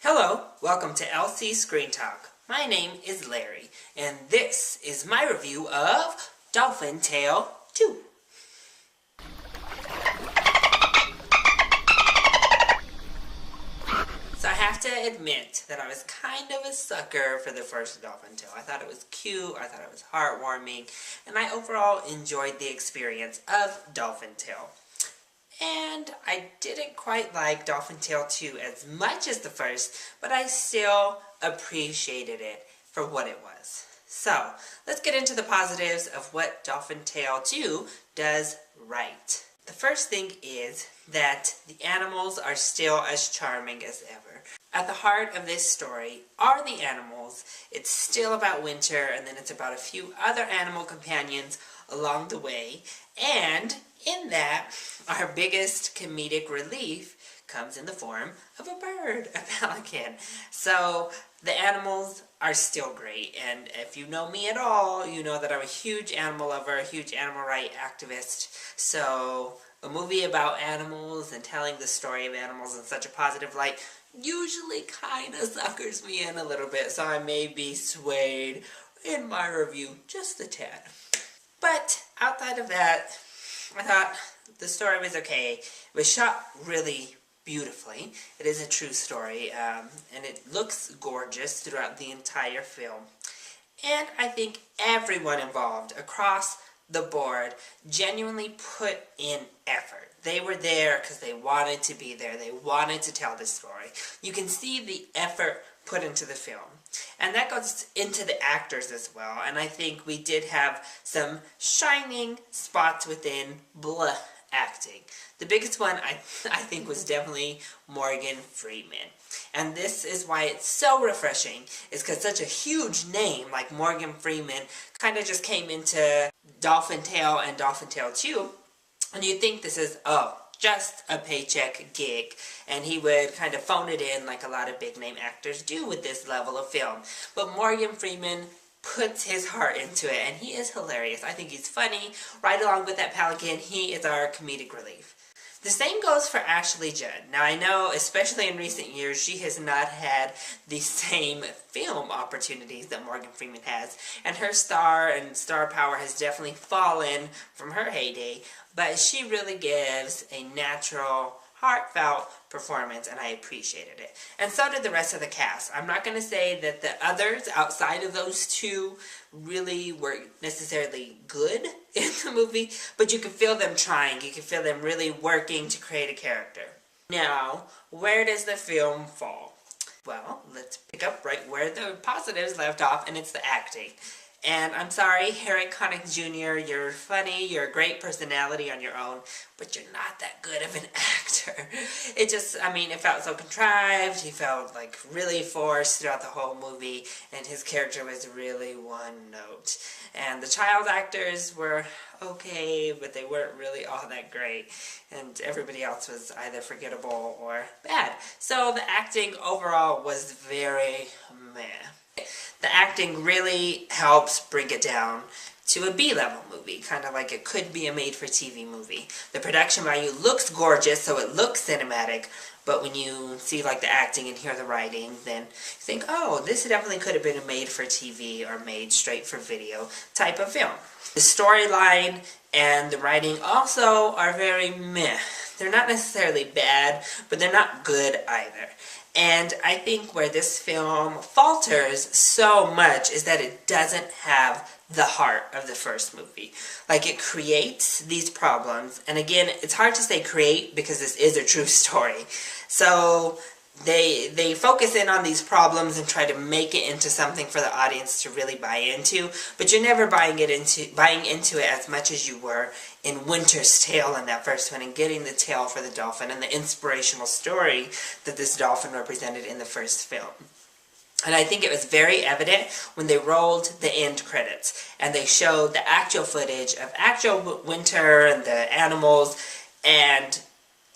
Hello, welcome to LC Screen Talk. My name is Larry, and this is my review of Dolphin Tale 2. So I have to admit that I was kind of a sucker for the first Dolphin Tale. I thought it was cute, I thought it was heartwarming, and I overall enjoyed the experience of Dolphin Tale. And I didn't quite like Dolphin Tale 2 as much as the first, but I still appreciated it for what it was. So, let's get into the positives of what Dolphin Tale 2 does right. The first thing is that the animals are still as charming as ever. At the heart of this story are the animals. It's still about winter, and then it's about a few other animal companions along the way, and in that, our biggest comedic relief comes in the form of a bird, a pelican. So, the animals are still great, and if you know me at all, you know that I'm a huge animal lover, a huge animal rights activist. So, a movie about animals and telling the story of animals in such a positive light usually kind of suckers me in a little bit, so I may be swayed in my review just a tad. But, outside of that, I thought the story was okay. It was shot really beautifully. It is a true story, and it looks gorgeous throughout the entire film. And I think everyone involved across the board genuinely put in effort. They were there because they wanted to be there. They wanted to tell this story. You can see the effort put into the film. And that goes into the actors as well. And I think we did have some shining spots within blah acting. The biggest one, I think, was definitely Morgan Freeman. And this is why it's so refreshing, is because such a huge name like Morgan Freeman kind of just came into Dolphin Tale and Dolphin Tale 2. And you think this is, just a paycheck gig, and he would kind of phone it in like a lot of big name actors do with this level of film. But Morgan Freeman puts his heart into it, and he is hilarious. I think he's funny. Right along with that pelican, he is our comedic relief. The same goes for Ashley Judd. Now I know, especially in recent years, she has not had the same film opportunities that Morgan Freeman has, and her star power has definitely fallen from her heyday, but she really gives a natural, heartfelt performance, and I appreciated it. And so did the rest of the cast. I'm not going to say that the others outside of those two really were necessarily good in the movie, but you can feel them trying. You can feel them really working to create a character. Now, where does the film fall? Well, let's pick up right where the positives left off, and it's the acting. And I'm sorry, Harry Connick Jr., you're funny, you're a great personality on your own, but you're not that good of an actor. It just, it felt so contrived, he felt like really forced throughout the whole movie, and his character was really one note. And the child actors were okay, but they weren't really all that great, and everybody else was either forgettable or bad. So the acting overall was very meh. The acting really helps bring it down to a B-level movie, kind of like it could be a made-for-TV movie. The production value looks gorgeous, so it looks cinematic, but when you see like the acting and hear the writing, then you think, oh, this definitely could have been a made-for-TV or made-straight-for-video type of film. The storyline and the writing also are very meh. They're not necessarily bad, but they're not good either. And I think where this film falters so much is that it doesn't have the heart of the first movie. Like, it creates these problems, and again, it's hard to say create because this is a true story. So they focus in on these problems and try to make it into something for the audience to really buy into, but you're never buying into it as much as you were in Winter's Tale in that first one, and getting the tale for the dolphin and the inspirational story that this dolphin represented in the first film. And I think it was very evident when they rolled the end credits, and they showed the actual footage of actual Winter and the animals, and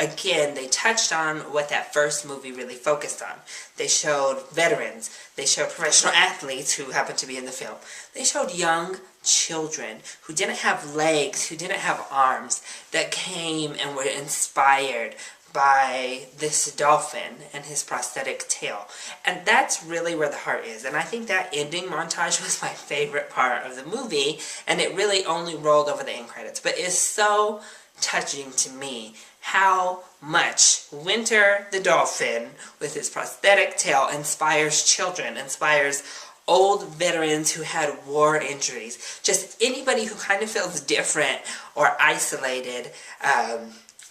again, they touched on what that first movie really focused on. They showed veterans. They showed professional athletes who happened to be in the film. They showed young children who didn't have legs, who didn't have arms, that came and were inspired by this dolphin and his prosthetic tail. And that's really where the heart is. And I think that ending montage was my favorite part of the movie, and it really only rolled over the end credits. But it's so touching to me how much Winter the dolphin, with his prosthetic tail, inspires children, inspires old veterans who had war injuries, just anybody who kind of feels different or isolated,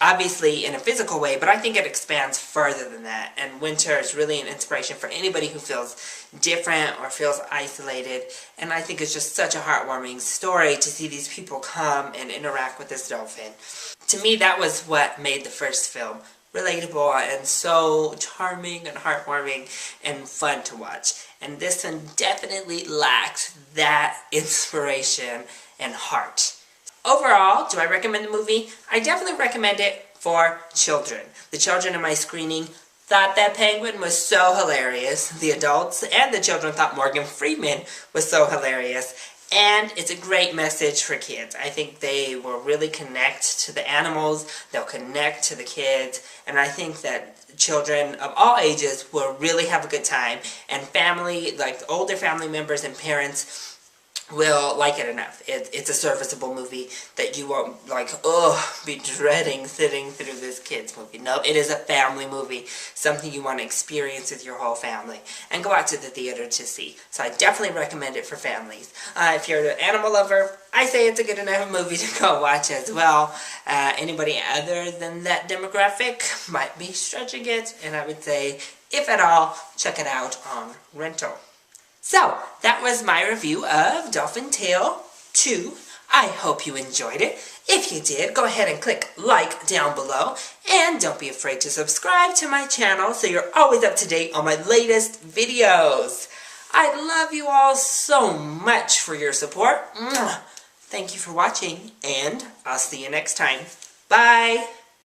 obviously in a physical way, but I think it expands further than that. And Winter is really an inspiration for anybody who feels different or feels isolated. And I think it's just such a heartwarming story to see these people come and interact with this dolphin. To me, that was what made the first film relatable and so charming and heartwarming and fun to watch. And this one definitely lacks that inspiration and heart. Overall, do I recommend the movie? I definitely recommend it for children. The children in my screening thought that penguin was so hilarious. The adults and the children thought Morgan Freeman was so hilarious. And it's a great message for kids. I think they will really connect to the animals, they'll connect to the kids, and I think that children of all ages will really have a good time, and family, like older family members and parents, will like it enough. It's a serviceable movie that you won't, like, be dreading sitting through this kids movie. No, it is a family movie, something you want to experience with your whole family, and go out to the theater to see. So I definitely recommend it for families. If you're an animal lover, I say it's a good enough movie to go watch as well. Anybody other than that demographic might be stretching it, and I would say, if at all, check it out on rental. So, that was my review of Dolphin Tale 2. I hope you enjoyed it. If you did, go ahead and click like down below. And don't be afraid to subscribe to my channel so you're always up to date on my latest videos. I love you all so much for your support. Thank you for watching, and I'll see you next time. Bye!